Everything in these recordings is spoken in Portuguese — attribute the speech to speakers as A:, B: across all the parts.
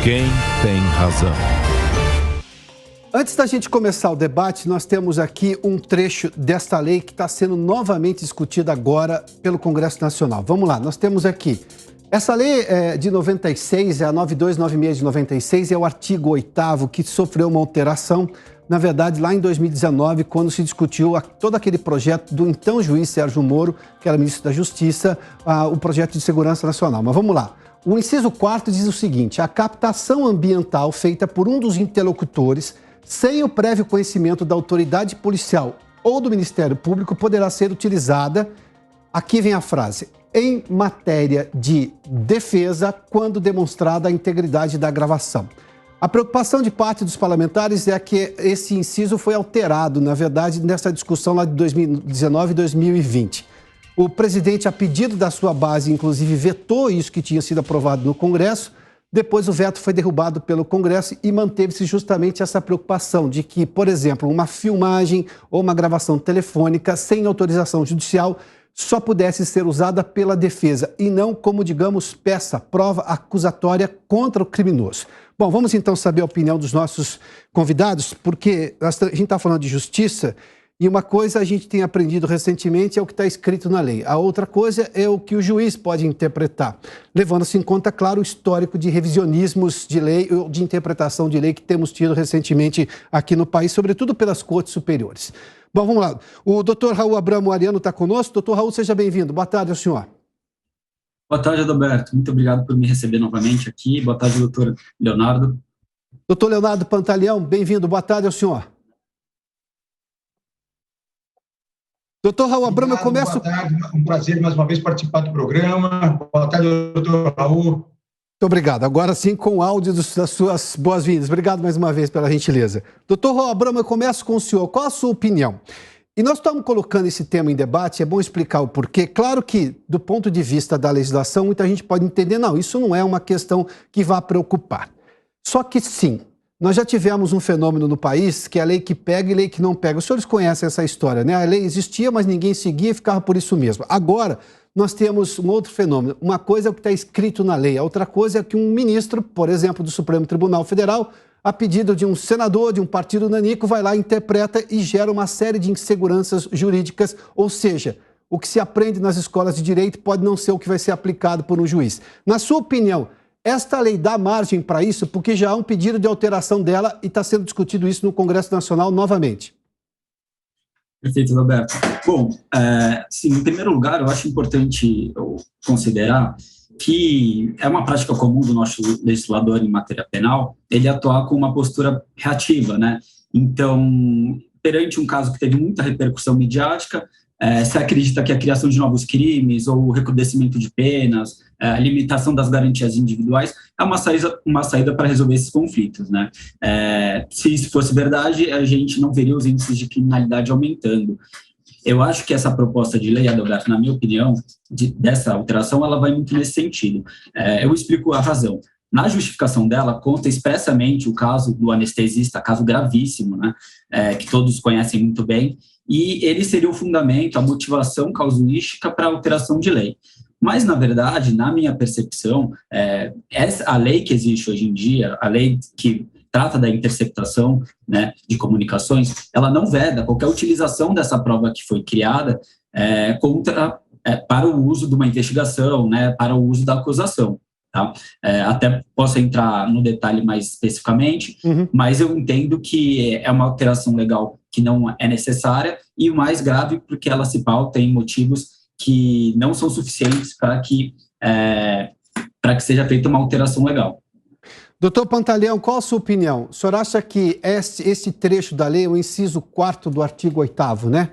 A: Quem tem razão?
B: Antes da gente começar o debate, nós temos aqui um trecho desta lei que está sendo novamente discutida agora pelo Congresso Nacional. Vamos lá, nós temos aqui. Essa lei de 96, é a 9296 de 96, é o artigo 8º que sofreu uma alteração, na verdade, lá em 2019, quando se discutiu todo aquele projeto do então juiz Sérgio Moro, que era ministro da Justiça, o projeto de segurança nacional. Mas vamos lá. O inciso 4º diz o seguinte: a captação ambiental feita por um dos interlocutores, sem o prévio conhecimento da autoridade policial ou do Ministério Público, poderá ser utilizada, aqui vem a frase, em matéria de defesa, quando demonstrada a integridade da gravação. A preocupação de parte dos parlamentares é que esse inciso foi alterado, na verdade, nessa discussão lá de 2019 e 2020. O presidente, a pedido da sua base, inclusive, vetou isso que tinha sido aprovado no Congresso. Depois o veto foi derrubado pelo Congresso e manteve-se justamente essa preocupação de que, por exemplo, uma filmagem ou uma gravação telefônica sem autorização judicial só pudesse ser usada pela defesa e não como, digamos, prova acusatória contra o criminoso. Bom, vamos então saber a opinião dos nossos convidados, porque a gente está falando de justiça. E uma coisa a gente tem aprendido recentemente é o que está escrito na lei. A outra coisa é o que o juiz pode interpretar, levando-se em conta, claro, o histórico de revisionismos de lei ou de interpretação de lei que temos tido recentemente aqui no país, sobretudo pelas cortes superiores. Bom, vamos lá. O doutor Raul Abramo Ariano está conosco. Doutor Raul, seja bem-vindo. Boa tarde ao senhor.
C: Boa tarde, Adalberto. Muito obrigado por me receber novamente aqui. Boa tarde, doutor Leonardo.
B: Doutor Leonardo Pantaleão, bem-vindo. Boa tarde ao senhor. Doutor Raul Abramo, eu começo...
D: Boa tarde, um prazer mais uma vez participar do programa. Boa tarde, doutor Raul.
B: Muito obrigado. Agora sim, com o áudio das suas boas-vindas. Obrigado mais uma vez pela gentileza. Doutor Raul Abramo, eu começo com o senhor. Qual a sua opinião? E nós estamos colocando esse tema em debate, é bom explicar o porquê. Claro que, do ponto de vista da legislação, muita gente pode entender, não, isso não é uma questão que vá preocupar. Só que sim, nós já tivemos um fenômeno no país que é a lei que pega e lei que não pega. Os senhores conhecem essa história, né? A lei existia, mas ninguém seguia e ficava por isso mesmo. Agora, nós temos um outro fenômeno. Uma coisa é o que está escrito na lei, a outra coisa é que um ministro, por exemplo, do Supremo Tribunal Federal, a pedido de um senador, de um partido nanico, vai lá, interpreta e gera uma série de inseguranças jurídicas, ou seja, o que se aprende nas escolas de direito pode não ser o que vai ser aplicado por um juiz. Na sua opinião, esta lei dá margem para isso, porque já há um pedido de alteração dela e está sendo discutido isso no Congresso Nacional novamente.
C: Perfeito, Roberto. Bom, sim, em primeiro lugar, eu acho importante considerar que é uma prática comum do nosso legislador em matéria penal, ele atuar com uma postura reativa, né? Então, perante um caso que teve muita repercussão midiática, se acredita que a criação de novos crimes ou o recrudescimento de penas, a limitação das garantias individuais é uma saída para resolver esses conflitos, né? Se isso fosse verdade, a gente não veria os índices de criminalidade aumentando. Eu acho que essa proposta de lei, Adalberto, na minha opinião, dessa alteração, ela vai muito nesse sentido. Eu explico a razão. Na justificação dela, conta expressamente o caso do anestesista, caso gravíssimo, né, que todos conhecem muito bem, e ele seria o fundamento, a motivação casuística para a alteração de lei. Mas, na verdade, na minha percepção, a lei que existe hoje em dia, a lei que trata da interceptação, né, de comunicações, ela não veda qualquer utilização dessa prova que foi criada para o uso de uma investigação, né, para o uso da acusação. Tá? Até posso entrar no detalhe mais especificamente, mas eu entendo que é uma alteração legal que não é necessária e o mais grave porque ela se pauta em motivos que não são suficientes para que seja feita uma alteração legal.
B: Doutor Pantaleão, qual a sua opinião? O senhor acha que esse trecho da lei, o inciso 4º do artigo 8º, né?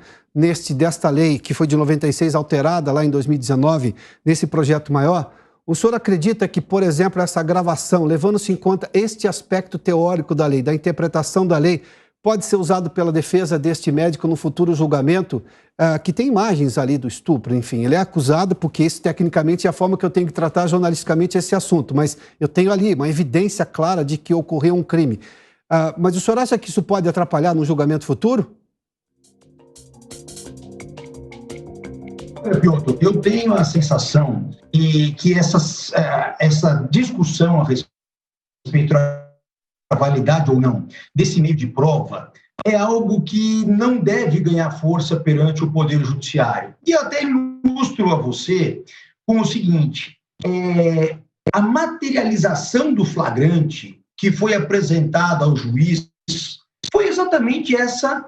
B: Desta lei, que foi de 96, alterada lá em 2019, nesse projeto maior, o senhor acredita que, por exemplo, essa gravação, levando-se em conta este aspecto teórico da lei, da interpretação da lei, pode ser usado pela defesa deste médico no futuro julgamento, que tem imagens ali do estupro, enfim, ele é acusado porque isso tecnicamente é a forma que eu tenho que tratar jornalisticamente esse assunto, mas eu tenho ali uma evidência clara de que ocorreu um crime. Mas o senhor acha que isso pode atrapalhar no julgamento futuro?
D: Piotr, eu tenho a sensação que essa discussão a respeito respeito à validade ou não desse meio de prova, é algo que não deve ganhar força perante o Poder Judiciário. E eu até ilustro a você com o seguinte, a materialização do flagrante que foi apresentada ao juiz foi exatamente essa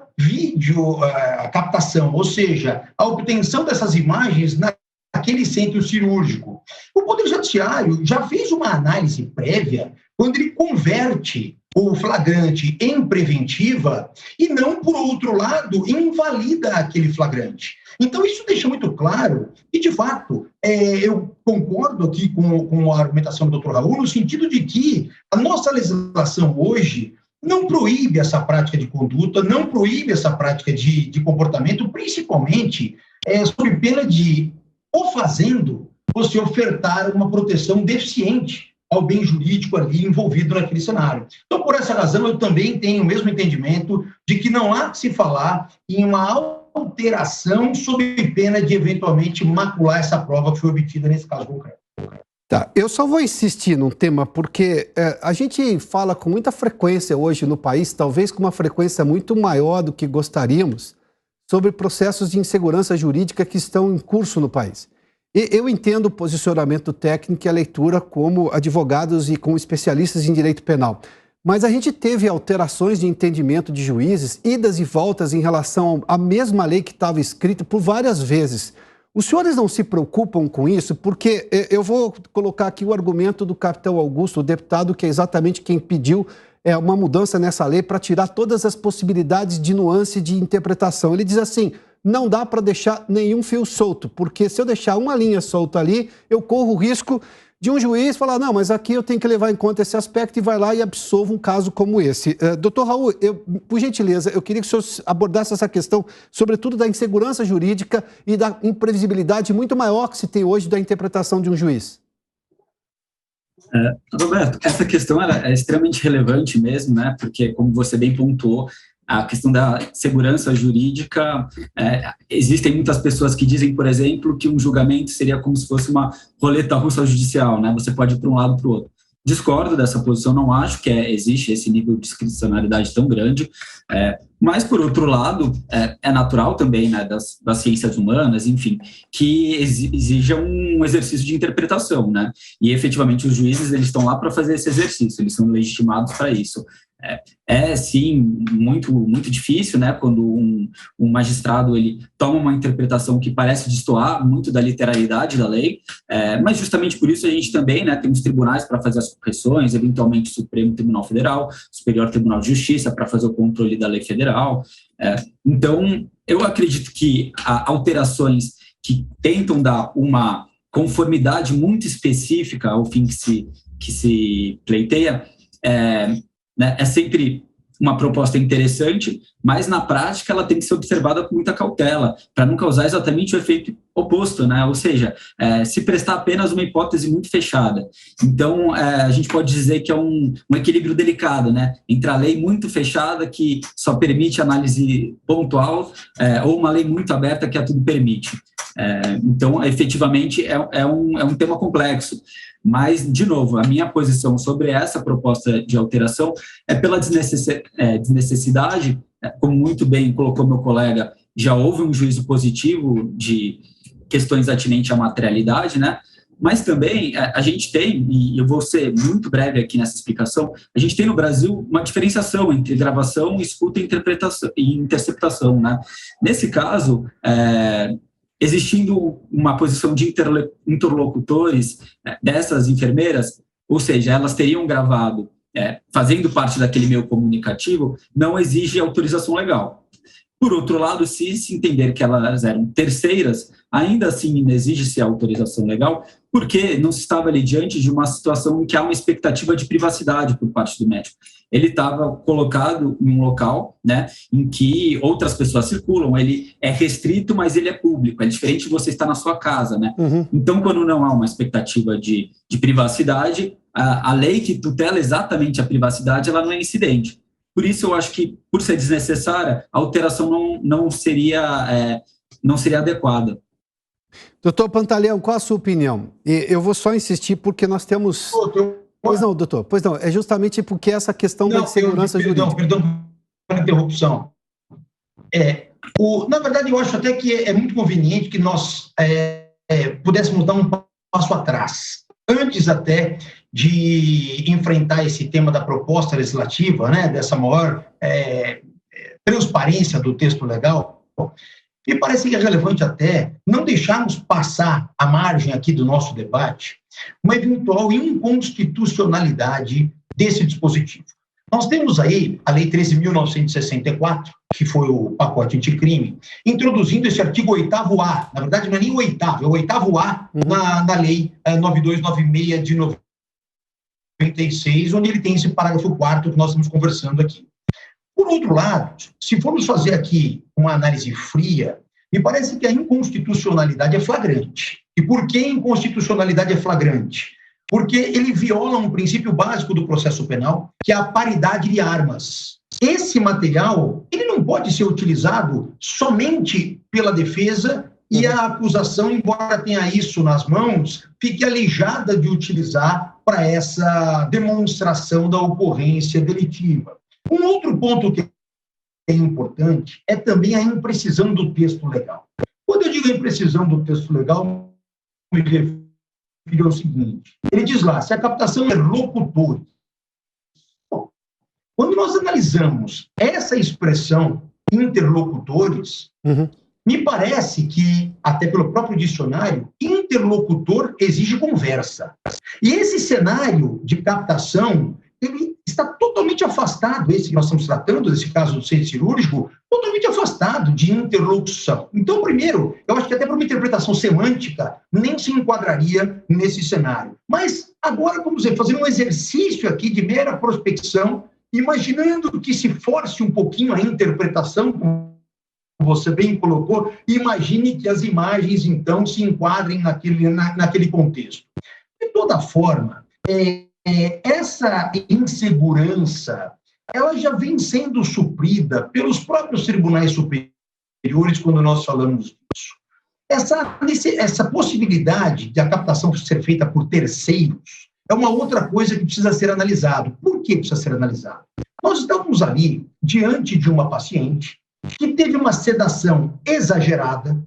D: captação, ou seja, a obtenção dessas imagens naquele centro cirúrgico. O Poder Judiciário já fez uma análise prévia quando ele converte o flagrante em preventiva e não, por outro lado, invalida aquele flagrante. Então, isso deixa muito claro e, de fato, eu concordo aqui com a argumentação do Dr. Raul, no sentido de que a nossa legislação hoje não proíbe essa prática de conduta, não proíbe essa prática de comportamento, principalmente sob pena de, o fazendo, você ofertar uma proteção deficiente ao bem jurídico ali envolvido naquele cenário. Então, por essa razão, eu também tenho o mesmo entendimento de que não há que se falar em uma alteração sob pena de, eventualmente, macular essa prova que foi obtida nesse caso concreto.
B: Tá, eu só vou insistir num tema porque a gente fala com muita frequência hoje no país, talvez com uma frequência muito maior do que gostaríamos, sobre processos de insegurança jurídica que estão em curso no país. E eu entendo o posicionamento técnico e a leitura como advogados e como especialistas em direito penal. Mas a gente teve alterações de entendimento de juízes, idas e voltas em relação à mesma lei que estava escrita por várias vezes. Os senhores não se preocupam com isso? Porque eu vou colocar aqui o argumento do capitão Augusto, o deputado, que é exatamente quem pediu uma mudança nessa lei para tirar todas as possibilidades de nuance de interpretação. Ele diz assim, não dá para deixar nenhum fio solto, porque se eu deixar uma linha solta ali, eu corro o risco de um juiz falar, não, mas aqui eu tenho que levar em conta esse aspecto e vai lá e absolva um caso como esse. Doutor Raul, por gentileza, eu queria que o senhor abordasse essa questão, sobretudo da insegurança jurídica e da imprevisibilidade muito maior que se tem hoje da interpretação de um juiz.
C: Roberto, essa questão é extremamente relevante mesmo, né? Porque, como você bem pontuou, a questão da segurança jurídica, existem muitas pessoas que dizem, por exemplo, que um julgamento seria como se fosse uma roleta russa judicial, né? Você pode ir para um lado para o outro. Discordo dessa posição, não acho que existe esse nível de discricionariedade tão grande, mas, por outro lado, é natural também, né, das ciências humanas, enfim, que exija um exercício de interpretação, né? E, efetivamente, os juízes eles estão lá para fazer esse exercício, eles são legitimados para isso. Sim, muito, muito difícil, né, quando um magistrado ele toma uma interpretação que parece destoar muito da literalidade da lei, mas justamente por isso a gente também, né, tem os tribunais para fazer as correções, eventualmente o Supremo Tribunal Federal, Superior Tribunal de Justiça para fazer o controle da lei federal. Então, eu acredito que alterações que tentam dar uma conformidade muito específica ao fim que se pleiteia, né, é sempre uma proposta interessante, mas na prática ela tem que ser observada com muita cautela, para não causar exatamente o efeito oposto, né? Ou seja, se prestar apenas uma hipótese muito fechada. Então, a gente pode dizer que é um equilíbrio delicado, né? Entre a lei muito fechada, que só permite análise pontual, ou uma lei muito aberta, que a tudo permite. Então, efetivamente, é um tema complexo. Mas, de novo, a minha posição sobre essa proposta de alteração é pela desnecessidade, como muito bem colocou meu colega, já houve um juízo positivo de questões atinentes à materialidade, né? Mas também a gente tem, e eu vou ser muito breve aqui nessa explicação, a gente tem no Brasil uma diferenciação entre gravação, escuta e interceptação, né? Nesse caso, existindo uma posição de interlocutores dessas enfermeiras, ou seja, elas teriam gravado, fazendo parte daquele meio comunicativo, não exige autorização legal. Por outro lado, se entender que elas eram terceiras, ainda assim exige-se autorização legal, porque não se estava ali diante de uma situação em que há uma expectativa de privacidade por parte do médico. Ele estava colocado em um local, né, em que outras pessoas circulam, ele é restrito, mas ele é público, é diferente de você estar na sua casa, né? Uhum. Então, quando não há uma expectativa de privacidade, a lei que tutela exatamente a privacidade, ela não é incidente. Por isso, eu acho que, por ser desnecessária, a alteração não seria adequada.
B: Doutor Pantaleão, qual a sua opinião? Eu vou só insistir porque nós temos Pois não, doutor. Pois não. É justamente porque essa questão da insegurança jurídica.
D: Perdão pela interrupção. Na verdade, eu acho até que é muito conveniente que nós pudéssemos dar um passo atrás, antes até de enfrentar esse tema da proposta legislativa, né, dessa maior transparência do texto legal. Me parece que é relevante até não deixarmos passar à margem aqui do nosso debate uma eventual inconstitucionalidade desse dispositivo. Nós temos aí a Lei 13.964, que foi o pacote anticrime, introduzindo esse artigo 8º-A, na verdade não é nem o 8º, é o 8º-A na Lei 9296 de 96, onde ele tem esse parágrafo 4º que nós estamos conversando aqui. Por outro lado, se formos fazer aqui uma análise fria, me parece que a inconstitucionalidade é flagrante. E por que a inconstitucionalidade é flagrante? Porque ele viola um princípio básico do processo penal, que é a paridade de armas. Esse material, ele não pode ser utilizado somente pela defesa e a acusação, embora tenha isso nas mãos, fique aleijada de utilizar para essa demonstração da ocorrência delitiva. Um outro ponto que é importante é também a imprecisão do texto legal. Quando eu digo imprecisão do texto legal, me refiro ao seguinte, ele diz lá, se a captação é interlocutores. Bom, quando nós analisamos essa expressão interlocutores, me parece que, até pelo próprio dicionário, interlocutor exige conversa. E esse cenário de captação, ele está totalmente afastado, esse que nós estamos tratando, desse caso do centro cirúrgico, totalmente afastado de interlocução. Então, primeiro, eu acho que até para uma interpretação semântica, nem se enquadraria nesse cenário. Mas agora, vamos dizer, fazer um exercício aqui de mera prospecção, imaginando que se force um pouquinho a interpretação, como você bem colocou, imagine que as imagens, então, se enquadrem naquele contexto. De toda forma, essa insegurança, ela já vem sendo suprida pelos próprios tribunais superiores quando nós falamos disso. Essa possibilidade de a captação ser feita por terceiros é uma outra coisa que precisa ser analisado. Por que precisa ser analisado? Nós estamos ali diante de uma paciente que teve uma sedação exagerada,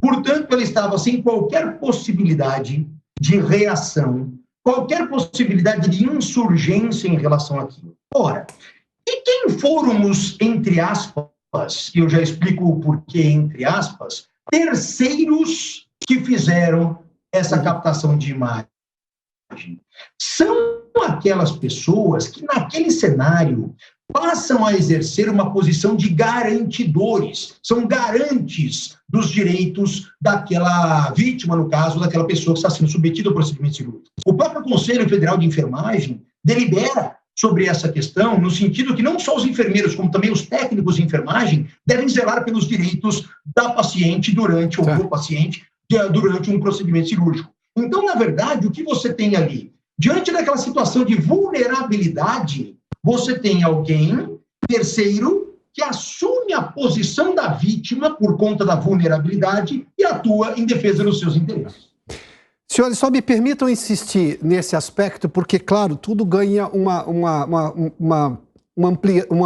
D: portanto, ela estava sem qualquer possibilidade de reação, qualquer possibilidade de insurgência em relação àquilo. Ora, e quem fôramos, entre aspas, e eu já explico o porquê, entre aspas, terceiros que fizeram essa captação de imagem? São aquelas pessoas que, naquele cenário, passam a exercer uma posição de garantidores, são garantes dos direitos daquela vítima, no caso, daquela pessoa que está sendo submetida ao procedimento cirúrgico. O próprio Conselho Federal de Enfermagem delibera sobre essa questão, no sentido que não só os enfermeiros, como também os técnicos de enfermagem, devem zelar pelos direitos da paciente durante, ou do paciente, durante um procedimento cirúrgico. Então, na verdade, o que você tem ali? Diante daquela situação de vulnerabilidade, você tem alguém, terceiro, que assume a posição da vítima por conta da vulnerabilidade e atua em defesa dos seus interesses.
B: Senhores, só me permitam insistir nesse aspecto, porque, claro, tudo ganha uma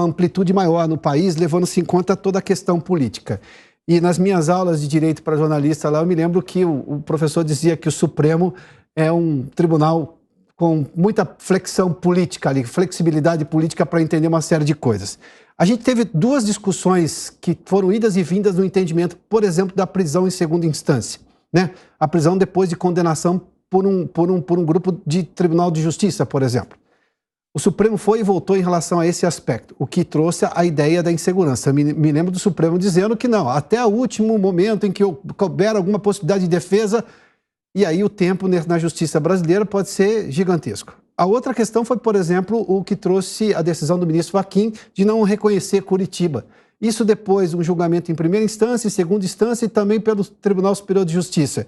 B: amplitude maior no país, levando-se em conta toda a questão política. E nas minhas aulas de direito para jornalista lá, eu me lembro que o professor dizia que o Supremo é um tribunal com muita flexão política ali, flexibilidade política para entender uma série de coisas. A gente teve duas discussões que foram idas e vindas no entendimento, por exemplo, da prisão em segunda instância, né? A prisão depois de condenação por um grupo de Tribunal de Justiça, por exemplo. O Supremo foi e voltou em relação a esse aspecto, o que trouxe a ideia da insegurança. Me lembro do Supremo dizendo que não, até o último momento em que houver alguma possibilidade de defesa, e aí o tempo na justiça brasileira pode ser gigantesco. A outra questão foi, por exemplo, o que trouxe a decisão do ministro Fachin de não reconhecer Curitiba. Isso depois um julgamento em primeira instância, em segunda instância e também pelo Tribunal Superior de Justiça.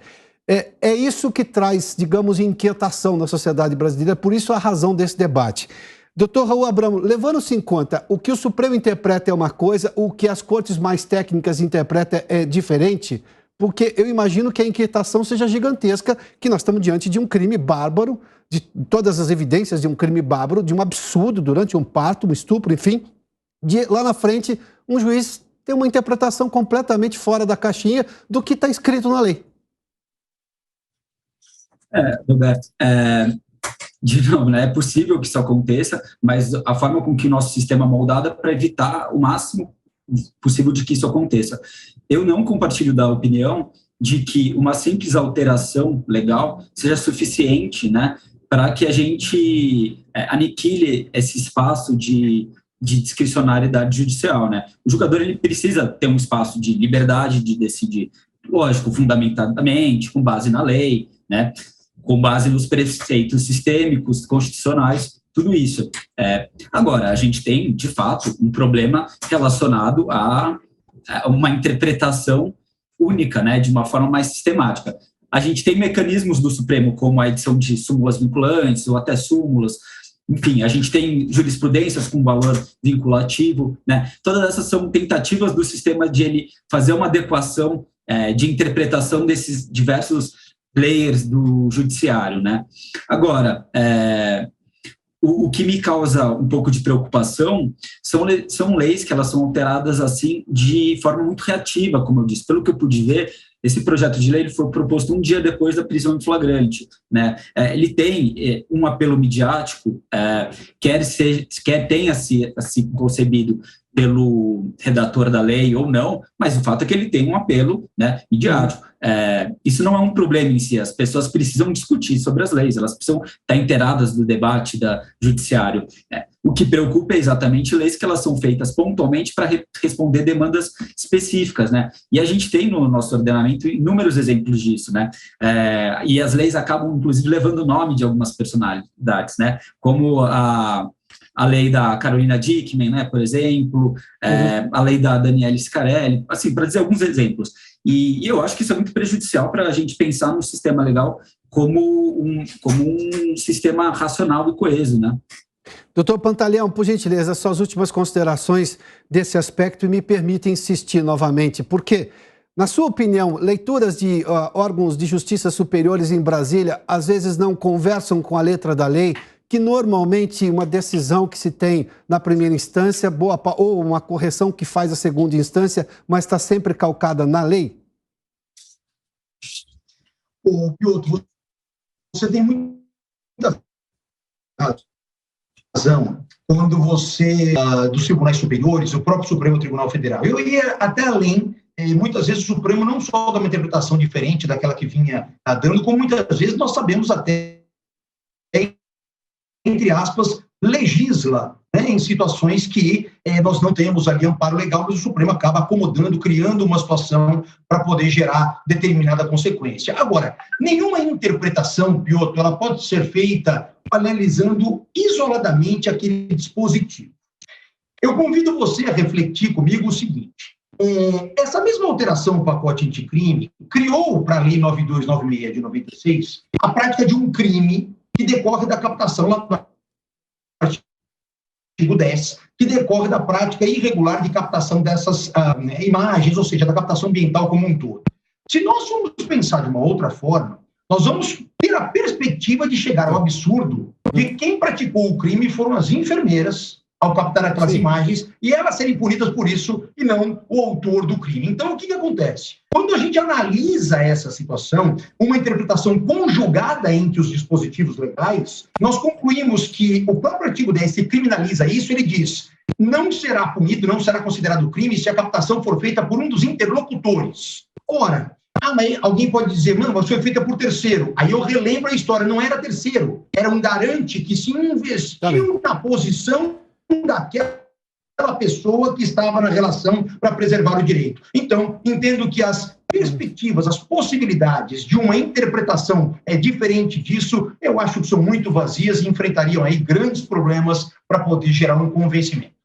B: É isso que traz, digamos, inquietação na sociedade brasileira, por isso a razão desse debate. Doutor Raul Abramo, levando-se em conta o que o Supremo interpreta é uma coisa, o que as cortes mais técnicas interpretam é diferente, porque eu imagino que a inquietação seja gigantesca, que nós estamos diante de um crime bárbaro, de todas as evidências de um crime bárbaro, de um absurdo durante um parto, um estupro, enfim, de lá na frente um juiz ter uma interpretação completamente fora da caixinha do que está escrito na lei.
C: Roberto, de novo, né, é possível que isso aconteça, mas a forma com que o nosso sistema é moldado é para evitar o máximo possível de que isso aconteça. Eu não compartilho da opinião de que uma simples alteração legal seja suficiente, né, para que a gente aniquile esse espaço de discricionariedade judicial, né? O julgador, ele precisa ter um espaço de liberdade de decidir, lógico, fundamentadamente, com base na lei, né, com base nos preceitos sistêmicos, constitucionais, tudo isso. Agora, a gente tem, de fato, um problema relacionado a uma interpretação única, né, de uma forma mais sistemática. A gente tem mecanismos do Supremo, como a edição de súmulas vinculantes ou até súmulas. Enfim, a gente tem jurisprudências com valor vinculativo, né? Todas essas são tentativas do sistema de ele fazer uma adequação de interpretação desses diversos players do judiciário, né? Agora, o que me causa um pouco de preocupação são leis que elas são alteradas assim de forma muito reativa, como eu disse. Pelo que eu pude ver, esse projeto de lei ele foi proposto um dia depois da prisão em flagrante, né? Ele tem um apelo midiático, quer tenha se concebido pelo redator da lei ou não, mas o fato é que ele tem um apelo, né, midiático. Isso não é um problema em si, as pessoas precisam discutir sobre as leis, elas precisam estar inteiradas do debate da judiciário. O que preocupa é exatamente leis que elas são feitas pontualmente para responder demandas específicas, né? E a gente tem no nosso ordenamento inúmeros exemplos disso, né? E as leis acabam, inclusive, levando o nome de algumas personalidades, né? Como a lei da Carolina Dickmann, né, por exemplo, a lei da Daniele Scarelli, assim, para dizer alguns exemplos. E eu acho que isso é muito prejudicial para a gente pensar no sistema legal como um sistema racional e coeso, né?
B: Doutor Pantaleão, por gentileza, suas últimas considerações desse aspecto e me permite insistir novamente, porque, na sua opinião, leituras de órgãos de justiça superiores em Brasília às vezes não conversam com a letra da lei, que normalmente uma decisão que se tem na primeira instância, ou uma correção que faz a segunda instância, mas está sempre calcada na lei?
D: Piotr, você tem muita razão quando você, dos tribunais superiores, o próprio Supremo Tribunal Federal. Eu ia até além, muitas vezes o Supremo não só dá uma interpretação diferente daquela que vinha dando, como muitas vezes nós sabemos até, entre aspas, legisla, né, em situações que nós não temos ali amparo legal, mas o Supremo acaba acomodando, criando uma situação para poder gerar determinada consequência. Agora, nenhuma interpretação, Piotr, ela pode ser feita analisando isoladamente aquele dispositivo. Eu convido você a refletir comigo o seguinte: essa mesma alteração do pacote anticrime criou para a Lei 9296 de 96 a prática de um crime que decorre da captação lá no artigo 10, que decorre da prática irregular de captação dessas imagens, ou seja, da captação ambiental como um todo. Se nós formos pensar de uma outra forma, nós vamos ter a perspectiva de chegar ao absurdo de quem praticou o crime foram as enfermeiras ao captar aquelas imagens e elas serem punidas por isso e não o autor do crime. Então, o que acontece? Quando a gente analisa essa situação, uma interpretação conjugada entre os dispositivos legais, nós concluímos que o próprio artigo 10 que criminaliza isso, ele diz: não será punido, não será considerado crime se a captação for feita por um dos interlocutores. Ora, mas alguém pode dizer, mas foi feita por terceiro. Aí eu relembro a história, não era terceiro, era um garante que se investiu na posição daquela pessoa que estava na relação para preservar o direito. Então, entendo que as perspectivas, as possibilidades de uma interpretação diferente disso, eu acho que são muito vazias e enfrentariam aí grandes problemas para poder gerar um convencimento.